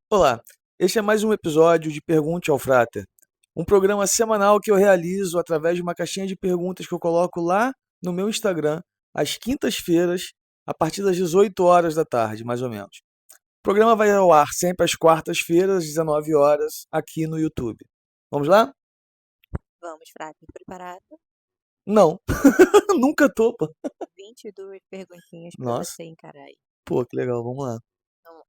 Olá, este é mais um episódio de Pergunte ao Frater, um programa semanal que eu realizo através de uma caixinha de perguntas que eu coloco lá no meu Instagram, às quintas-feiras, a partir das 18 horas da tarde, mais ou menos. O programa vai ao ar sempre às quartas-feiras, às 19 horas, aqui no YouTube. Vamos lá? Vamos, Frater, preparado? Não, nunca topa. 22 perguntinhas para Nossa, você encarar aí. pô, que legal, vamos lá. Então,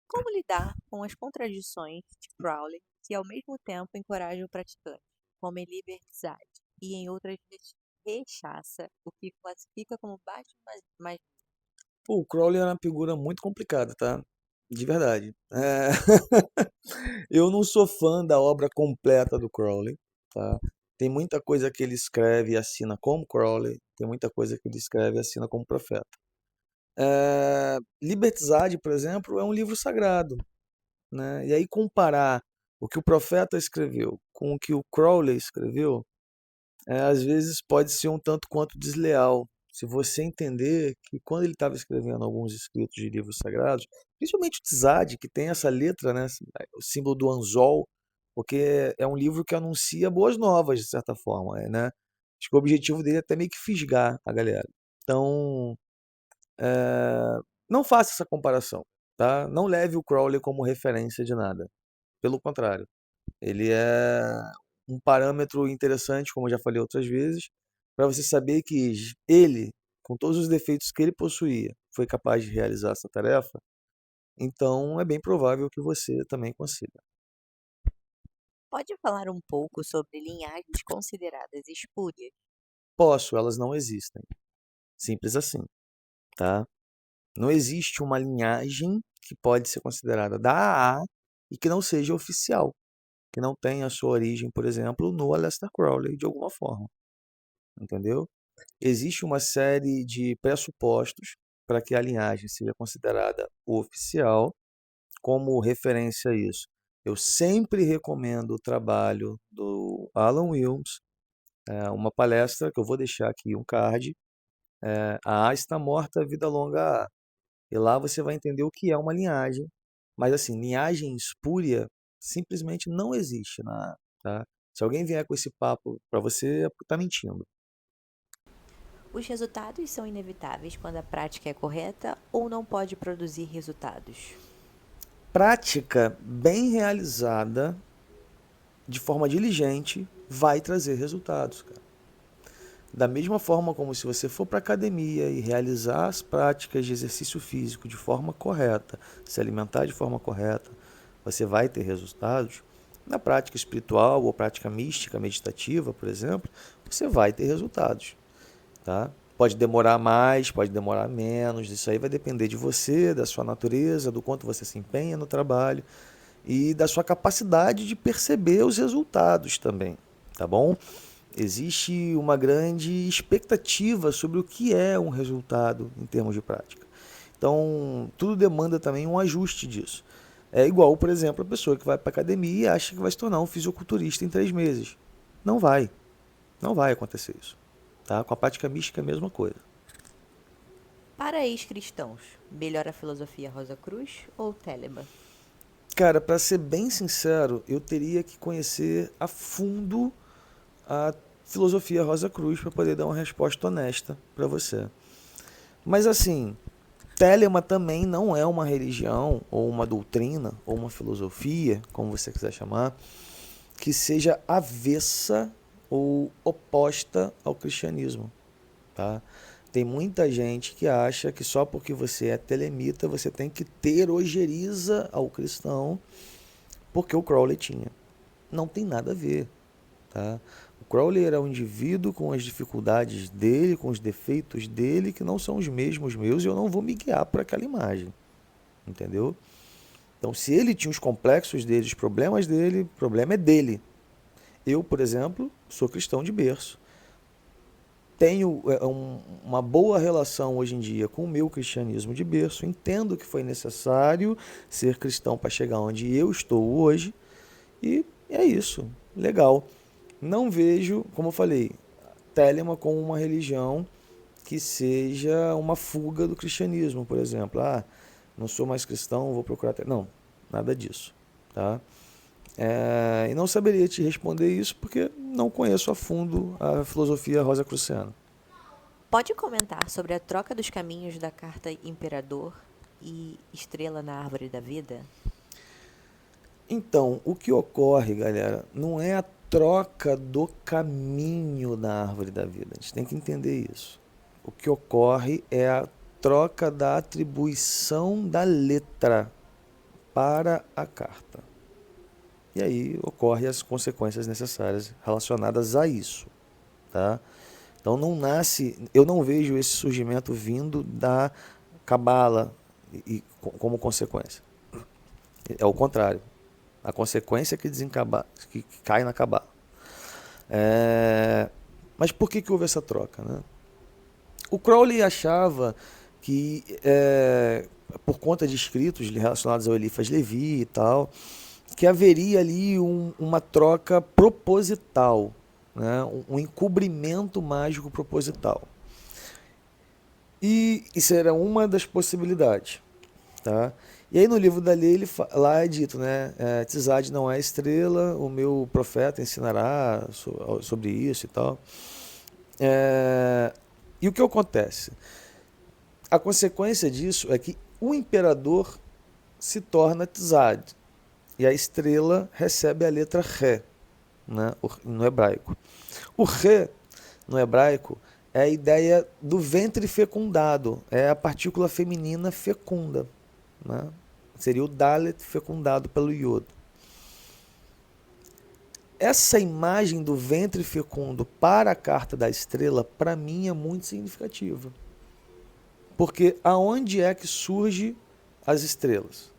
como lidar com as contradições de Crowley que ao mesmo tempo encoraja o praticante, como em Liberdade, e em outras vezes rechaça o que classifica como baixo mas Pô, o Crowley é uma figura muito complicada, tá? De verdade. Eu não sou fã da obra completa do Crowley, tá? Tem muita coisa que ele escreve e assina como Crowley, tem muita coisa que ele escreve e assina como profeta. Libertizade, por exemplo, é um livro sagrado, né? E aí comparar o que o profeta escreveu com o que o Crowley escreveu, às vezes pode ser um tanto quanto desleal. Se você entender que quando ele estava escrevendo alguns escritos de livros sagrados, principalmente o Tzad, que tem essa letra, né, o símbolo do anzol, porque é um livro que anuncia boas novas, de certa forma, né? Acho que o objetivo dele é até meio que fisgar a galera. Então, não faça essa comparação, tá? Não leve o Crowley como referência de nada. Pelo contrário, ele é um parâmetro interessante, como eu já falei outras vezes, para você saber que ele, com todos os defeitos que ele possuía, foi capaz de realizar essa tarefa. Então é bem provável que você também consiga. pode falar um pouco sobre linhagens consideradas espúrias? Posso, elas não existem. Simples assim, tá? Não existe uma linhagem que pode ser considerada da AA e que não seja oficial, que não tenha a sua origem, por exemplo, no Aleister Crowley de alguma forma, entendeu? Existe uma série de pressupostos para que a linhagem seja considerada oficial. Como referência a isso, eu sempre recomendo o trabalho do Alan Wilms, uma palestra que eu vou deixar aqui um card, A A está morta, a vida longa A. E lá você vai entender o que é uma linhagem, mas assim, linhagem espúria simplesmente não existe na A, tá? Se alguém vier com esse papo para você, tá mentindo. Os resultados são inevitáveis quando a prática é correta ou não pode produzir resultados? Prática bem realizada, de forma diligente, vai trazer resultados, cara. Da mesma forma como se você for para academia e realizar as práticas de exercício físico de forma correta, se alimentar de forma correta, você vai ter resultados. Na prática espiritual ou prática mística, meditativa, por exemplo, você vai ter resultados, tá? Pode demorar mais, pode demorar menos, isso aí vai depender de você, da sua natureza, do quanto você se empenha no trabalho e da sua capacidade de perceber os resultados também, tá bom? Existe uma grande expectativa sobre o que é um resultado em termos de prática. Então, tudo demanda também um ajuste disso. É igual, por exemplo, a pessoa que vai para a academia e acha que vai se tornar um fisiculturista em 3 meses. Não vai. Não vai acontecer isso. Tá? Com a prática mística é a mesma coisa. Para ex-cristãos, melhor a filosofia Rosa Cruz ou Telemann? Cara, para ser bem sincero, eu teria que conhecer a fundo a filosofia Rosa Cruz para poder dar uma resposta honesta para você. Mas assim, Telema também não é uma religião, ou uma doutrina, ou uma filosofia, como você quiser chamar, que seja avessa ou oposta ao cristianismo. Tá? Tem muita gente que acha que só porque você é telemita você tem que ter ojeriza ao cristão, porque o Crowley tinha. Não tem nada a ver. Tá? O Crowley era um indivíduo com as dificuldades dele, com os defeitos dele, que não são os mesmos meus, e eu não vou me guiar por aquela imagem. Entendeu? Então, se ele tinha os complexos dele, os problemas dele, o problema é dele. Eu, por exemplo, sou cristão de berço. Tenho uma boa relação hoje em dia com o meu cristianismo de berço. Entendo que foi necessário ser cristão para chegar onde eu estou hoje. E é isso. Legal. Não vejo, como eu falei, Telema como uma religião que seja uma fuga do cristianismo, por exemplo. Ah, não sou mais cristão, vou procurar. Não. nada disso, tá? E não saberia te responder isso porque não conheço a fundo a filosofia rosacruciana. Pode comentar sobre a troca dos caminhos da carta Imperador e Estrela na Árvore da Vida? Então, o que ocorre, galera, não é a troca do caminho da árvore da vida. A gente tem que entender isso. O que ocorre é a troca da atribuição da letra para a carta. E aí ocorrem as consequências necessárias relacionadas a isso, tá? Então não nasce, eu não vejo esse surgimento vindo da cabala como consequência. É o contrário. A consequência que cai na cabala. Mas por que houve essa troca, né? O Crowley achava que, por conta de escritos relacionados ao Eliphas Levi e tal, que haveria ali uma troca proposital, né? Um encobrimento mágico proposital. E isso era uma das possibilidades. Tá? E aí no livro da lei, lá é dito, né? Tizad não é estrela, o meu profeta ensinará sobre isso e tal. E o que acontece? A consequência disso é que o imperador se torna Tizad. E a estrela recebe a letra Ré, né? No hebraico. O Ré, no hebraico, é a ideia do ventre fecundado, é a partícula feminina fecunda, né? Seria o Dalet fecundado pelo Yod. Essa imagem do ventre fecundo para a carta da estrela, para mim, é muito significativa. Porque aonde é que surge as estrelas?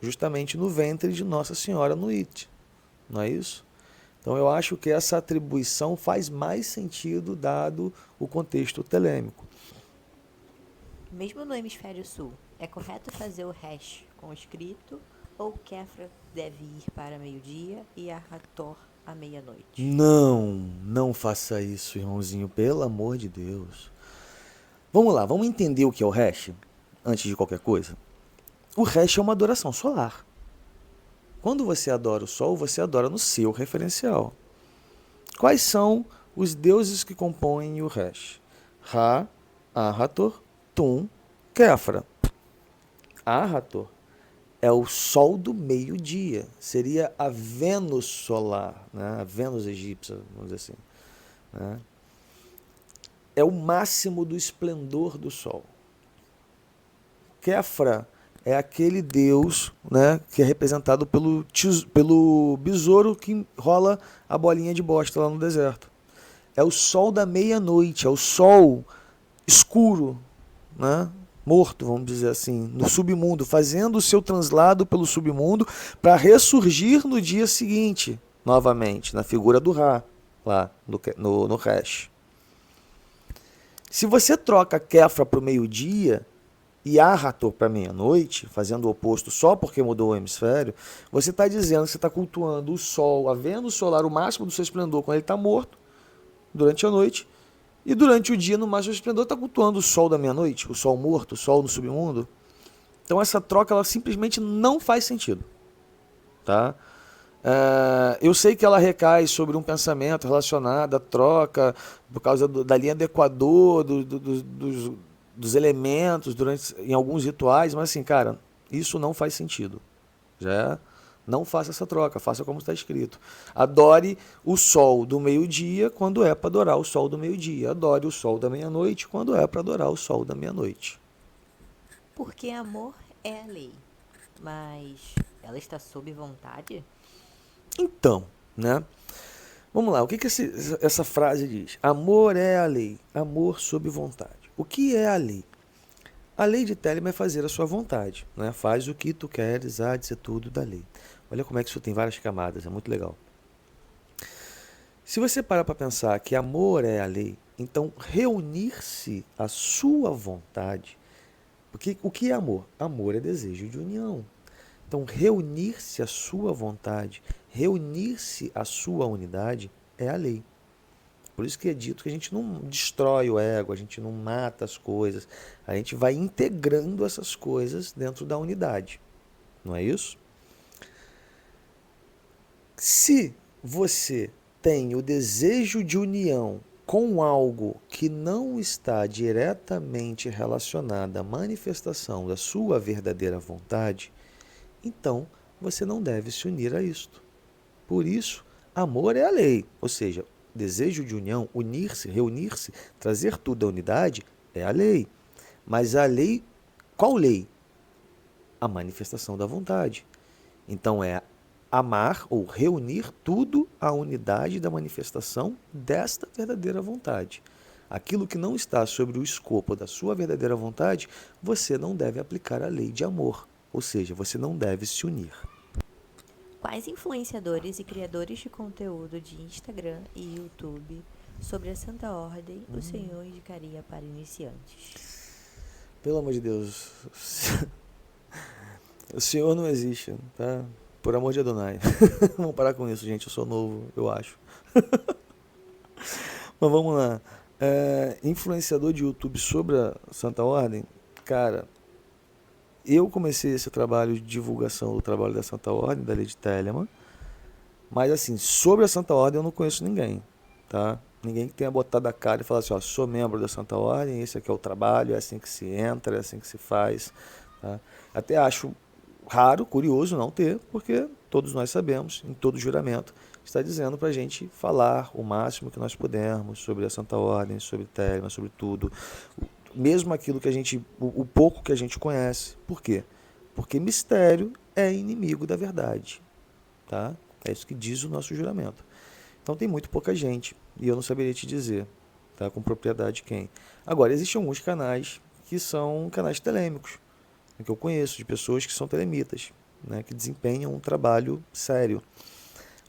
Justamente no ventre de Nossa Senhora no It, não é isso? Então eu acho que essa atribuição faz mais sentido dado o contexto telêmico. Mesmo no hemisfério sul, é correto fazer o hash com escrito ou Kefra deve ir para meio-dia e a Hathor à meia-noite? Não faça isso, irmãozinho, pelo amor de Deus. Vamos lá, vamos entender o que é o hash, antes de qualquer coisa. O hash é uma adoração solar. Quando você adora o Sol, você adora no seu referencial. Quais são os deuses que compõem o hash? Ra, Ahator, Tum, Kefra. Ahator é o sol do meio-dia. Seria a Vênus solar, né? A Vênus egípcia, vamos dizer assim. Né? É o máximo do esplendor do sol. Kefra é aquele deus, né, que é representado pelo besouro que rola a bolinha de bosta lá no deserto. É o sol da meia-noite, é o sol escuro, né, morto, vamos dizer assim, no submundo, fazendo o seu translado pelo submundo para ressurgir no dia seguinte, novamente, na figura do Ra, lá no Resh. Se você troca Kefra para o meio-dia e Ahator para meia-noite, fazendo o oposto só porque mudou o hemisfério, você está dizendo que você está cultuando o Sol, a Vênus solar, o máximo do seu esplendor quando ele está morto, durante a noite, e durante o dia, no máximo do esplendor, está cultuando o Sol da meia-noite, o Sol morto, o Sol no submundo. Então essa troca ela simplesmente não faz sentido. Tá? Eu sei que ela recai sobre um pensamento relacionado à troca, por causa da linha do Equador, dos elementos em alguns rituais, mas assim, cara, isso não faz sentido. Já não faça essa troca, faça como está escrito. Adore o sol do meio-dia quando é para adorar o sol do meio-dia. Adore o sol da meia-noite quando é para adorar o sol da meia-noite. Porque amor é a lei, mas ela está sob vontade? Então, né? Vamos lá, o que essa frase diz? Amor é a lei, amor sob vontade. O que é a lei? A lei de Telemann é fazer a sua vontade, né? Faz o que tu queres, há de ser tudo da lei. Olha como é que isso tem várias camadas, é muito legal. Se você parar para pensar que amor é a lei, então reunir-se à sua vontade, porque o que é amor? Amor é desejo de união. Então reunir-se à sua vontade, reunir-se à sua unidade é a lei. Por isso que é dito que a gente não destrói o ego, a gente não mata as coisas, a gente vai integrando essas coisas dentro da unidade. Não é isso? Se você tem o desejo de união com algo que não está diretamente relacionado à manifestação da sua verdadeira vontade, então você não deve se unir a isto. Por isso, amor é a lei, ou seja, desejo de união, unir-se, reunir-se, trazer tudo à unidade é a lei. Mas a lei, qual lei? A manifestação da vontade. Então é amar ou reunir tudo à unidade da manifestação desta verdadeira vontade. Aquilo que não está sobre o escopo da sua verdadeira vontade, você não deve aplicar a lei de amor, ou seja, você não deve se unir. Quais influenciadores e criadores de conteúdo de Instagram e YouTube sobre a Santa Ordem o Senhor indicaria para iniciantes? Pelo amor de Deus, o Senhor não existe, tá? Por amor de Adonai. Vamos parar com isso, gente. Eu sou novo, eu acho. Mas vamos lá. Influenciador de YouTube sobre a Santa Ordem, cara, eu comecei esse trabalho de divulgação do trabalho da Santa Ordem, da Lei de Telemann, mas assim, sobre a Santa Ordem eu não conheço ninguém, tá? Ninguém que tenha botado a cara e falado assim, ó, sou membro da Santa Ordem, esse aqui é o trabalho, é assim que se entra, é assim que se faz, tá? Até acho raro, curioso não ter, porque todos nós sabemos, em todo juramento, está dizendo para a gente falar o máximo que nós pudermos sobre a Santa Ordem, sobre Telemann, sobre tudo, mesmo aquilo que a gente, o pouco que a gente conhece. Por quê? Porque mistério é inimigo da verdade, tá? É isso que diz o nosso juramento. Então tem muito pouca gente, e eu não saberia te dizer, tá, com propriedade quem. Agora, existem alguns canais que são canais telêmicos, que eu conheço, de pessoas que são telemitas, né, que desempenham um trabalho sério.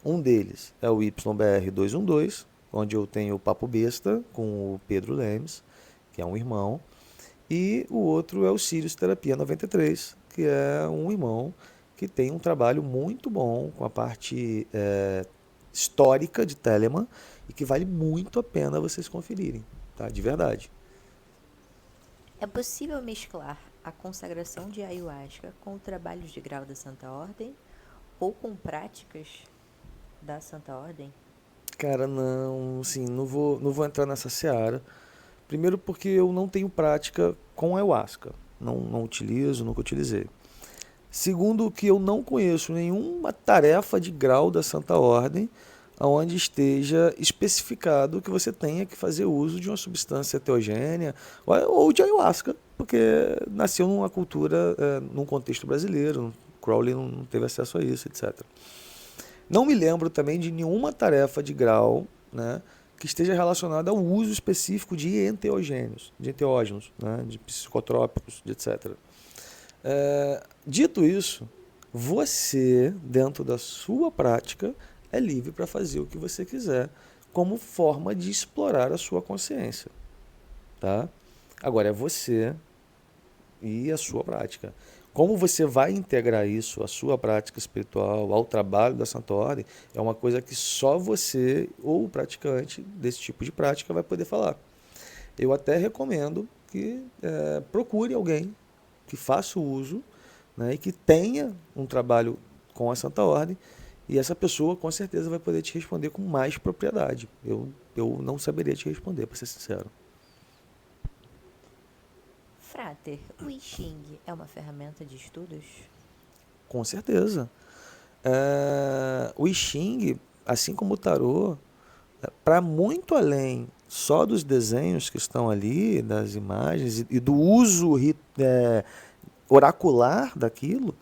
Um deles é o YBR 212, onde eu tenho o Papo Besta com o Pedro Lemes, que é um irmão, e o outro é o Sirius Terapia 93, que é um irmão que tem um trabalho muito bom com a parte histórica de Telemann e que vale muito a pena vocês conferirem, tá? De verdade. É possível mesclar a consagração de ayahuasca com trabalhos de grau da Santa Ordem ou com práticas da Santa Ordem? Cara, não, assim, não vou entrar nessa seara. Primeiro porque eu não tenho prática com ayahuasca. Não utilizo, nunca utilizei. Segundo que eu não conheço nenhuma tarefa de grau da Santa Ordem onde esteja especificado que você tenha que fazer uso de uma substância teogênea ou de ayahuasca, porque nasceu numa cultura, num contexto brasileiro, Crowley não teve acesso a isso, etc. Não me lembro também de nenhuma tarefa de grau, né, que esteja relacionada ao uso específico de enteogênios, de enteógenos, né, de psicotrópicos, de etc. Dito isso, você, dentro da sua prática, é livre para fazer o que você quiser, como forma de explorar a sua consciência, tá? Agora é você e a sua prática. Como você vai integrar isso, a sua prática espiritual, ao trabalho da Santa Ordem, é uma coisa que só você ou o praticante desse tipo de prática vai poder falar. Eu até recomendo que procure alguém que faça o uso, né, e que tenha um trabalho com a Santa Ordem, e essa pessoa com certeza vai poder te responder com mais propriedade. Eu não saberia te responder, para ser sincero. Frater, o I Ching é uma ferramenta de estudos? Com certeza. O I Ching, assim como o Tarô, para muito além só dos desenhos que estão ali, das imagens e do uso oracular daquilo,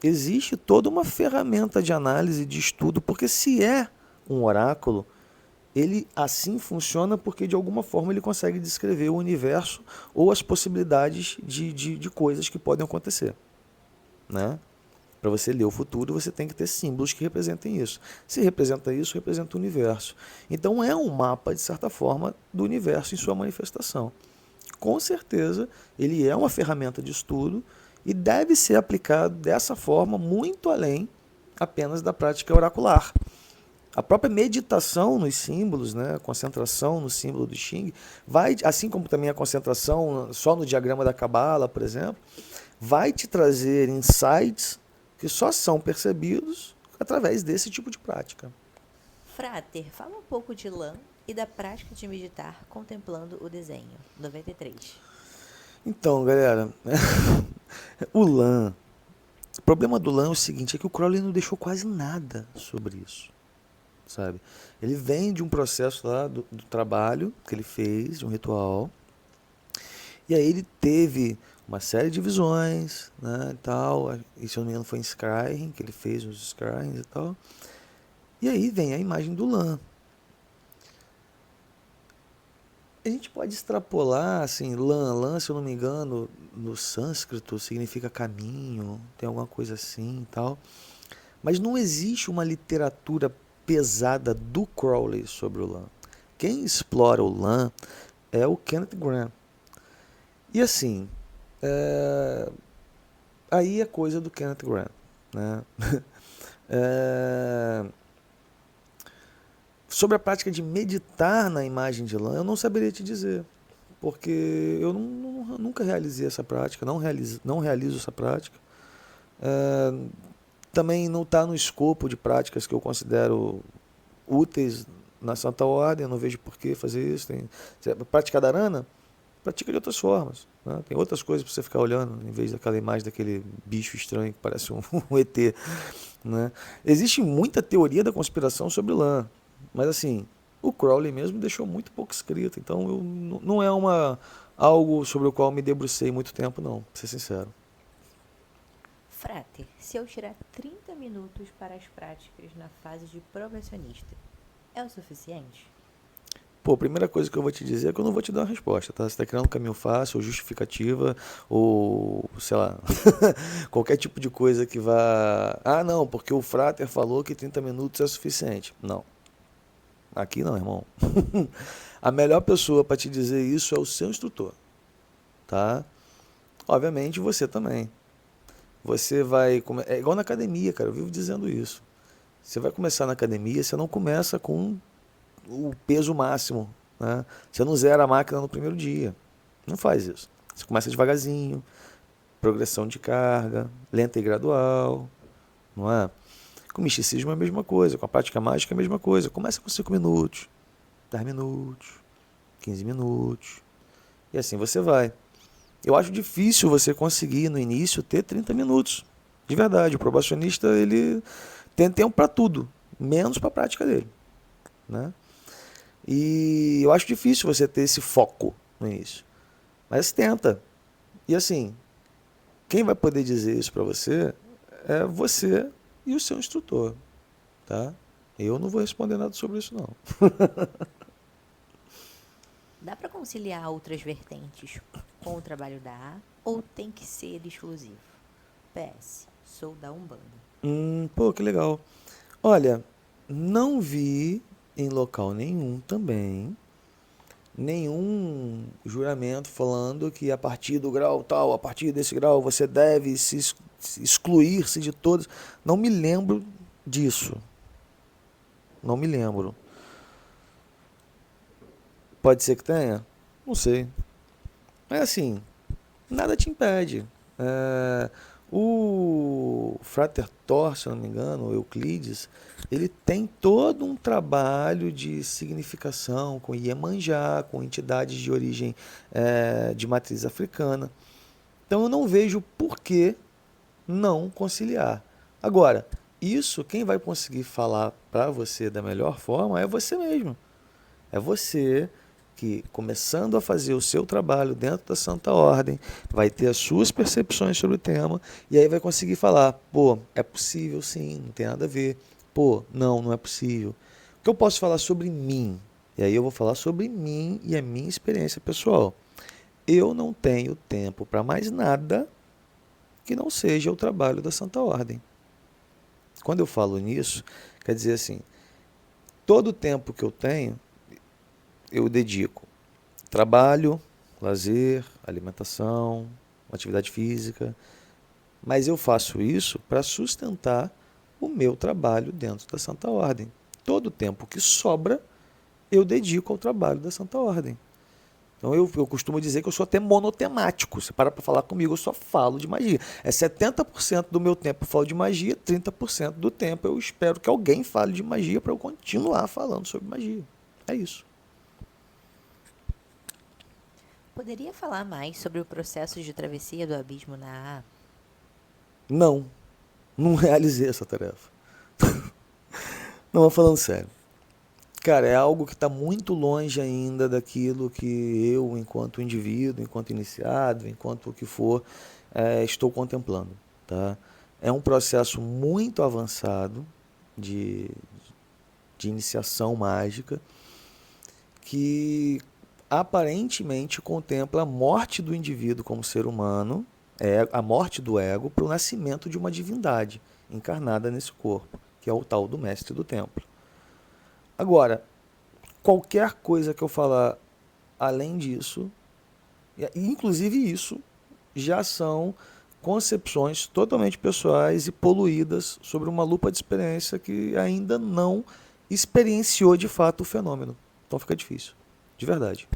existe toda uma ferramenta de análise, de estudo, porque se é um oráculo, ele assim funciona porque de alguma forma ele consegue descrever o universo ou as possibilidades de coisas que podem acontecer, né? Para você ler o futuro, você tem que ter símbolos que representem isso. Se representa isso, representa o universo. Então é um mapa, de certa forma, do universo em sua manifestação. Com certeza, ele é uma ferramenta de estudo e deve ser aplicado dessa forma muito além apenas da prática oracular. A própria meditação nos símbolos, né, a concentração no símbolo do Xing, vai, assim como também a concentração só no diagrama da Cabala, por exemplo, vai te trazer insights que só são percebidos através desse tipo de prática. Frater, fala um pouco de lã e da prática de meditar contemplando o desenho. 93. Então, galera, o lã. O problema do lã é o seguinte, é que o Crowley não deixou quase nada sobre isso, sabe? Ele vem de um processo lá do trabalho que ele fez, de um ritual, e aí ele teve uma série de visões, né, e tal, e se eu não me engano foi em Scrying, que ele fez os Scryings e tal, e aí vem a imagem do lã. A gente pode extrapolar, assim, lã, se eu não me engano, no sânscrito significa caminho, tem alguma coisa assim e tal. Mas não existe uma literatura pesada do Crowley sobre o lã. Quem explora o lã é o Kenneth Graham. E assim, aí é coisa do Kenneth Graham, né? É, sobre a prática de meditar na imagem de lã, eu não saberia te dizer. Porque eu nunca realizei essa prática, não realizo essa prática. É, também não está no escopo de práticas que eu considero úteis na Santa Ordem, eu não vejo por que fazer isso. Prática da Arana, pratica de outras formas. Né? Tem outras coisas para você ficar olhando, em vez daquela imagem daquele bicho estranho que parece um ET. Né? Existe muita teoria da conspiração sobre o lã, mas assim, o Crowley mesmo deixou muito pouco escrito, então não é algo sobre o qual me debrucei muito tempo, não, pra ser sincero. Frater, se eu tirar 30 minutos para as práticas na fase de progressionista, é o suficiente? Pô, a primeira coisa que eu vou te dizer é que eu não vou te dar uma resposta, tá? Você está criando um caminho fácil, ou justificativa, ou, sei lá, qualquer tipo de coisa que vá... Ah, não, porque o Frater falou que 30 minutos é suficiente. Não, aqui não, irmão. A melhor pessoa para te dizer isso é o seu instrutor, tá? Obviamente você também. Você vai... É igual na academia, cara, eu vivo dizendo isso. Você vai começar na academia, você não começa com o peso máximo, né? Você não zera a máquina no primeiro dia. Não faz isso. Você começa devagarzinho, progressão de carga, lenta e gradual, não é? Com o misticismo é a mesma coisa, com a prática mágica é a mesma coisa. Começa com 5 minutos, 10 minutos, 15 minutos, e assim você vai. Eu acho difícil você conseguir no início ter 30 minutos. De verdade, o probacionista ele tem tempo para tudo, menos para a prática dele, né? E eu acho difícil você ter esse foco no início. Mas tenta. E assim, quem vai poder dizer isso para você é você e o seu instrutor, tá? Eu não vou responder nada sobre isso não. Dá para conciliar outras vertentes com o trabalho da A ou tem que ser exclusivo? PS, sou da Umbanda. Pô, que legal. Olha, não vi em local nenhum também nenhum juramento falando que a partir do grau tal, a partir desse grau você deve se excluir-se de todos. Não me lembro disso. Não me lembro. Pode ser que tenha? Não sei. Mas assim, nada te impede. O Frater Thor, se eu não me engano, o Euclides, ele tem todo um trabalho de significação com Iemanjá, com entidades de origem de matriz africana. Então eu não vejo por que não conciliar. Agora, isso quem vai conseguir falar para você da melhor forma é você mesmo. É você que, começando a fazer o seu trabalho dentro da Santa Ordem, vai ter as suas percepções sobre o tema e aí vai conseguir falar, pô, é possível sim, não tem nada a ver. Pô, não é possível. O que eu posso falar sobre mim? E aí eu vou falar sobre mim e a minha experiência pessoal. Eu não tenho tempo para mais nada que não seja o trabalho da Santa Ordem. Quando eu falo nisso, quer dizer assim, todo o tempo que eu tenho, eu dedico trabalho, lazer, alimentação, atividade física, mas eu faço isso para sustentar o meu trabalho dentro da Santa Ordem. Todo o tempo que sobra, eu dedico ao trabalho da Santa Ordem. Então eu costumo dizer que eu sou até monotemático. Você para falar comigo, eu só falo de magia. É 70% do meu tempo eu falo de magia, 30% do tempo eu espero que alguém fale de magia para eu continuar falando sobre magia. É isso. Poderia falar mais sobre o processo de travessia do abismo na A? Não, não realizei essa tarefa. Não, falando sério. Cara, é algo que está muito longe ainda daquilo que eu, enquanto indivíduo, enquanto iniciado, enquanto o que for, estou contemplando. Tá? É um processo muito avançado de, de iniciação mágica que aparentemente contempla a morte do indivíduo como ser humano, a morte do ego, para o nascimento de uma divindade encarnada nesse corpo, que é o tal do mestre do templo. Agora, qualquer coisa que eu falar além disso, e inclusive isso, já são concepções totalmente pessoais e poluídas sobre uma lupa de experiência que ainda não experienciou de fato o fenômeno. Então fica difícil, de verdade.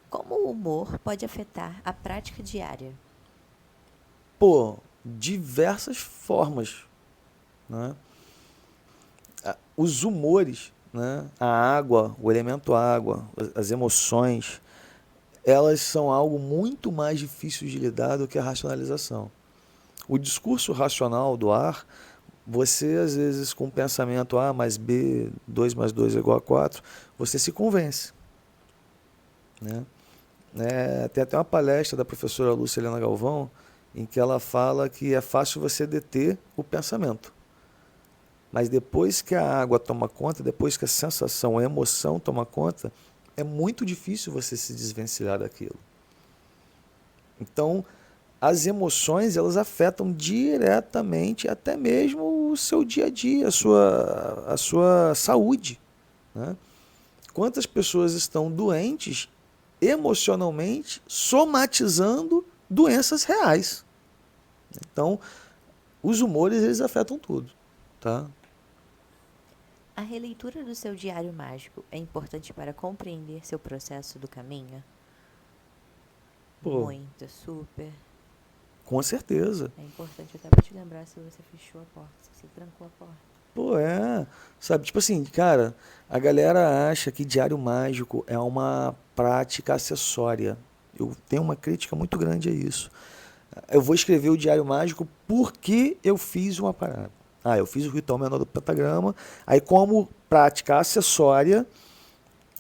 Como o humor pode afetar a prática diária? Pô, diversas formas, né? Os humores, né? A água, o elemento água, as emoções, elas são algo muito mais difícil de lidar do que a racionalização. O discurso racional do ar, você às vezes com o pensamento A mais B, 2 mais 2 é igual a 4, você se convence. Né? Tem até uma palestra da professora Lúcia Helena Galvão, em que ela fala que é fácil você deter o pensamento. Mas depois que a água toma conta, depois que a sensação, a emoção toma conta, é muito difícil você se desvencilhar daquilo. Então, as emoções, elas afetam diretamente até mesmo o seu dia a dia, a sua saúde. Né? Quantas pessoas estão doentes emocionalmente, somatizando doenças reais? Então, os humores, eles afetam tudo. Tá? A releitura do seu diário mágico é importante para compreender seu processo do caminho? Pô, Muito, super. com certeza. É importante até para te lembrar se você fechou a porta, se você trancou a porta. Pô, sabe, tipo assim, cara, a galera acha que diário mágico é uma prática acessória. Eu tenho uma crítica muito grande a isso. Eu vou escrever o diário mágico porque eu fiz uma parada. Ah, eu fiz o ritual menor do pentagrama, aí como prática acessória,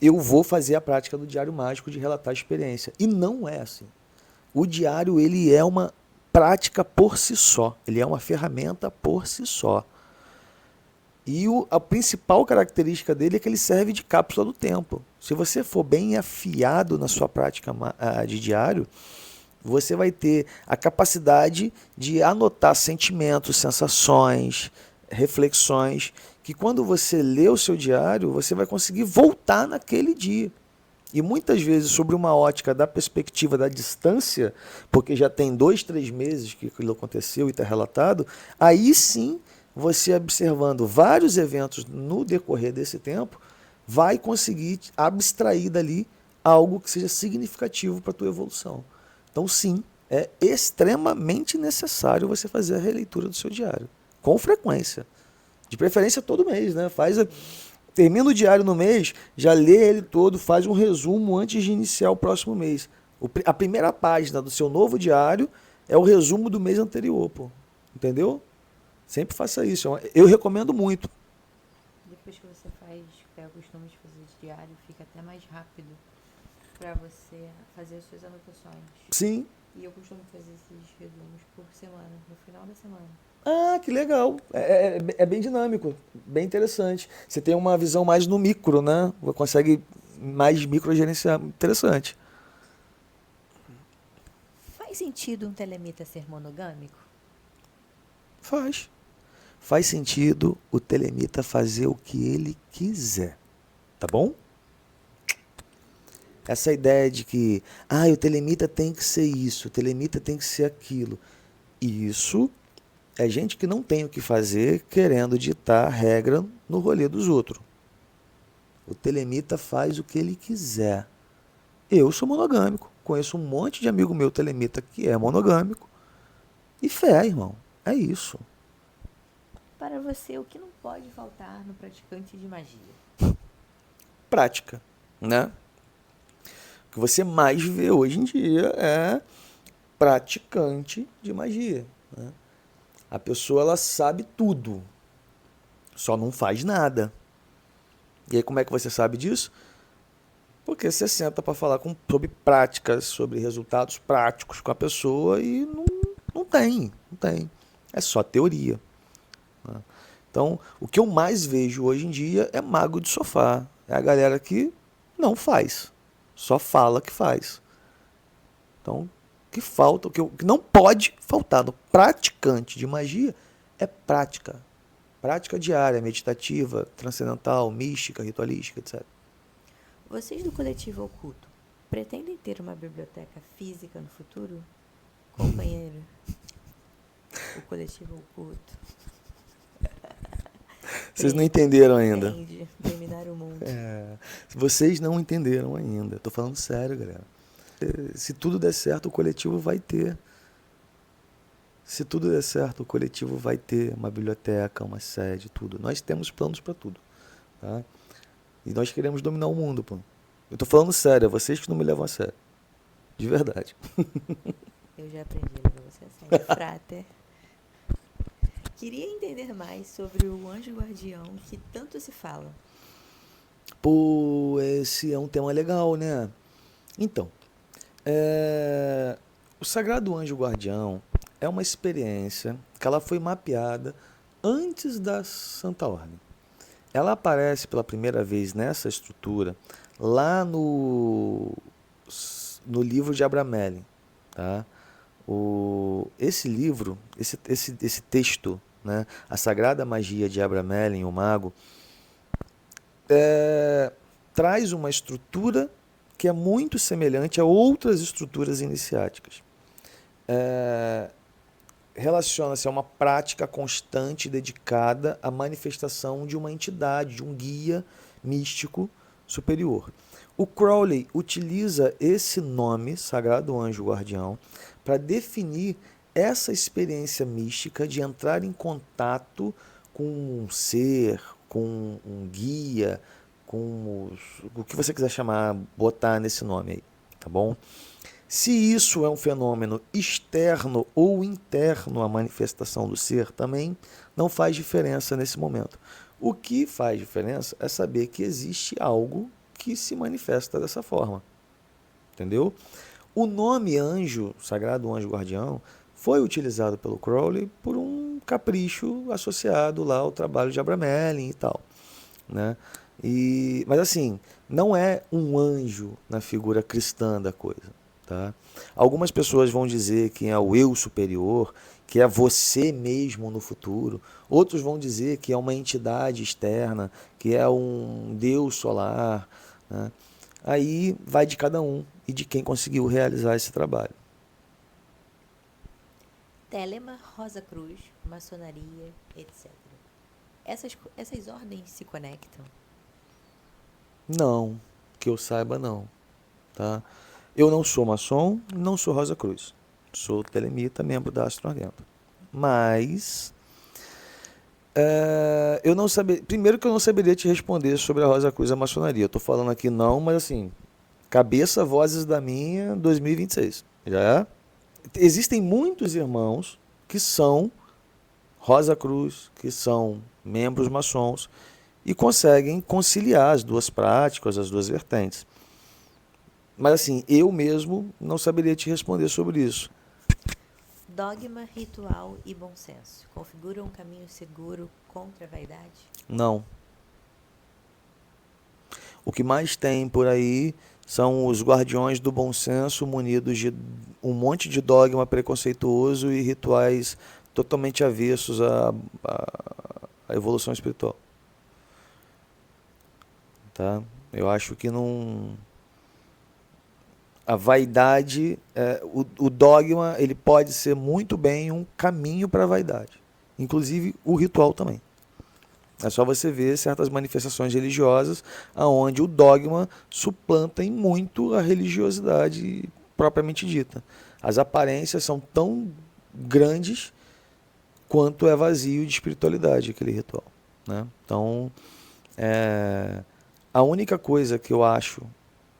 eu vou fazer a prática do diário mágico de relatar a experiência. E não é assim. O diário, ele é uma prática por si só, ele é uma ferramenta por si só. E a principal característica dele é que ele serve de cápsula do tempo. Se você for bem afiado na sua prática de diário, você vai ter a capacidade de anotar sentimentos, sensações, reflexões, que quando você lê o seu diário, você vai conseguir voltar naquele dia. E muitas vezes, sobre uma ótica da perspectiva da distância, porque já tem 2, 3 meses que aquilo aconteceu e está relatado, aí sim, você observando vários eventos no decorrer desse tempo, vai conseguir abstrair dali algo que seja significativo para a tua evolução. Então, sim, é extremamente necessário você fazer a releitura do seu diário, com frequência. De preferência todo mês, né? Termina o diário no mês, já lê ele todo, faz um resumo antes de iniciar o próximo mês. A primeira página do seu novo diário é o resumo do mês anterior, pô. Entendeu? Sempre faça isso. Eu recomendo muito. Depois que você pega o costume de fazer esse diário, fica até mais rápido para você fazer as suas anotações. Sim. E eu costumo fazer esses resumos por semana, no final da semana. Ah, que legal. É bem dinâmico, bem interessante. Você tem uma visão mais no micro, né? Você consegue mais microgerenciar. Interessante. Faz sentido um telemita ser monogâmico? Faz. Faz sentido o telemita fazer o que ele quiser. Tá bom? Essa ideia de que o telemita tem que ser isso, o telemita tem que ser aquilo. Isso é gente que não tem o que fazer querendo ditar regra no rolê dos outros. O telemita faz o que ele quiser. Eu sou monogâmico. Conheço um monte de amigo meu telemita que é monogâmico. E fé, irmão. É isso. Para você, o que não pode faltar no praticante de magia? Prática, né? O que você mais vê hoje em dia é praticante de magia, né? A pessoa, ela sabe tudo, só não faz nada. E aí como é que você sabe disso? Porque você senta para falar sobre práticas, sobre resultados práticos com a pessoa e não tem. É só teoria, né? Então, o que eu mais vejo hoje em dia é mago de sofá. É a galera que não faz, só fala que faz. Então, o que não pode faltar no praticante de magia é prática. Prática diária, meditativa, transcendental, mística, ritualística, etc. Vocês do coletivo oculto pretendem ter uma biblioteca física no futuro? Companheiro, o coletivo oculto Vocês não entenderam ainda. pretende dominar o mundo. Vocês não entenderam ainda. Tô falando sério, galera. Se tudo der certo, o coletivo vai ter. Se tudo der certo, o coletivo vai ter uma biblioteca, uma sede, tudo. Nós temos planos para tudo, tá? E nós queremos dominar o mundo, pô. Eu tô falando sério, é vocês que não me levam a sério. De verdade. Eu já aprendi a levar você a sério, frater. Queria entender mais sobre o anjo guardião que tanto se fala. Pô, esse é um tema legal, né? Então, o Sagrado Anjo Guardião é uma experiência que ela foi mapeada antes da Santa Ordem. Ela aparece pela primeira vez nessa estrutura lá no livro de Abramelin, tá? Esse livro, esse texto, né, a Sagrada Magia de Abramelin, o Mago, traz uma estrutura que é muito semelhante a outras estruturas iniciáticas. Relaciona-se a uma prática constante dedicada à manifestação de uma entidade, de um guia místico superior. O Crowley utiliza esse nome, Sagrado Anjo Guardião, para definir essa experiência mística de entrar em contato com um ser, com um guia, com o que você quiser chamar, botar nesse nome aí, tá bom? Se isso é um fenômeno externo ou interno à manifestação do ser, também não faz diferença nesse momento. O que faz diferença é saber que existe algo que se manifesta dessa forma. Entendeu? O nome anjo, Sagrado Anjo Guardião, foi utilizado pelo Crowley por um capricho associado lá ao trabalho de Abramelin e tal, né? Mas assim, não é um anjo na figura cristã da coisa, tá? Algumas pessoas vão dizer que é o eu superior, que é você mesmo no futuro. Outros vão dizer que é uma entidade externa, que é um deus solar, né? Aí vai de cada um e de quem conseguiu realizar esse trabalho. Telema, Rosa Cruz, maçonaria, etc. Essas ordens se conectam? Não, que eu saiba não, tá? Eu não sou maçom, não sou Rosa Cruz. Sou telemita, membro da Astro Argento. Mas eu não saberia. Primeiro que eu não saberia te responder sobre a Rosa Cruz e a maçonaria. Eu tô falando aqui não, mas assim, cabeça, vozes da minha 2026. Já é? Existem muitos irmãos que são Rosa Cruz, que são membros maçons e conseguem conciliar as duas práticas, as duas vertentes. Mas assim, eu mesmo não saberia te responder sobre isso. Dogma, ritual e bom senso configuram um caminho seguro contra a vaidade? Não. O que mais tem por aí são os guardiões do bom senso munidos de um monte de dogma preconceituoso e rituais totalmente avessos à evolução espiritual. Tá? Eu acho que não... A vaidade, o dogma, ele pode ser muito bem um caminho para a vaidade. Inclusive o ritual também. É só você ver certas manifestações religiosas aonde o dogma suplanta em muito a religiosidade propriamente dita. As aparências são tão grandes quanto é vazio de espiritualidade aquele ritual, né? Então, a única coisa que eu acho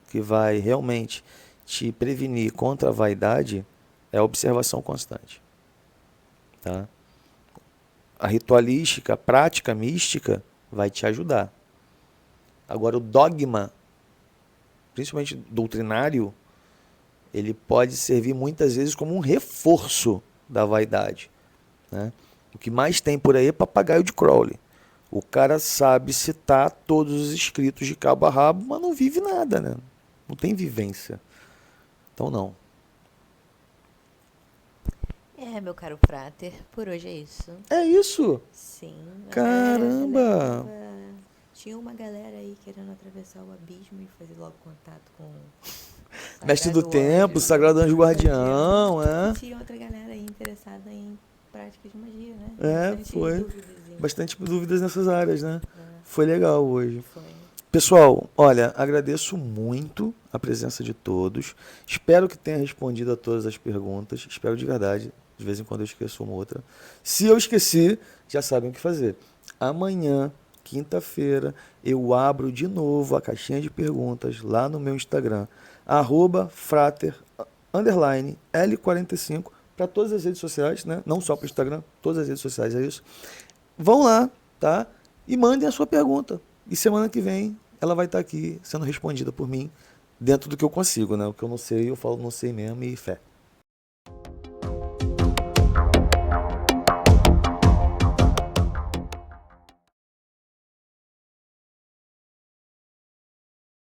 que vai realmente te prevenir contra a vaidade é a observação constante, tá? A ritualística, a prática mística vai te ajudar. Agora, o dogma, principalmente doutrinário, ele pode servir muitas vezes como um reforço da vaidade, né? O que mais tem por aí é papagaio de Crowley. O cara sabe citar todos os escritos de cabo a rabo, mas não vive nada, né? Não tem vivência. Então, não. Meu caro Frater, por hoje é isso. É isso. Sim. Caramba! Tinha uma galera aí querendo atravessar o abismo e fazer logo contato com o Mestre do Sagrado Tempo, Anjo, Sagrado Anjo Guardião. Guardião, E tinha outra galera aí interessada em práticas de magia, né? Bastante foi. dúvidazinhas. Bastante dúvidas nessas áreas, né? É, Foi legal hoje. foi. Pessoal, olha, agradeço muito a presença de todos. Espero que tenha respondido a todas as perguntas. Espero de verdade. De vez em quando eu esqueço uma outra. Se eu esqueci, já sabem o que fazer. Amanhã, quinta-feira, eu abro de novo a caixinha de perguntas lá no meu Instagram, @frater_L45, para todas as redes sociais, né? Não só para o Instagram, todas as redes sociais, é isso. Vão lá, tá? E mandem a sua pergunta. E semana que vem ela vai estar aqui sendo respondida por mim dentro do que eu consigo, né? O que eu não sei, eu falo não sei mesmo e fé.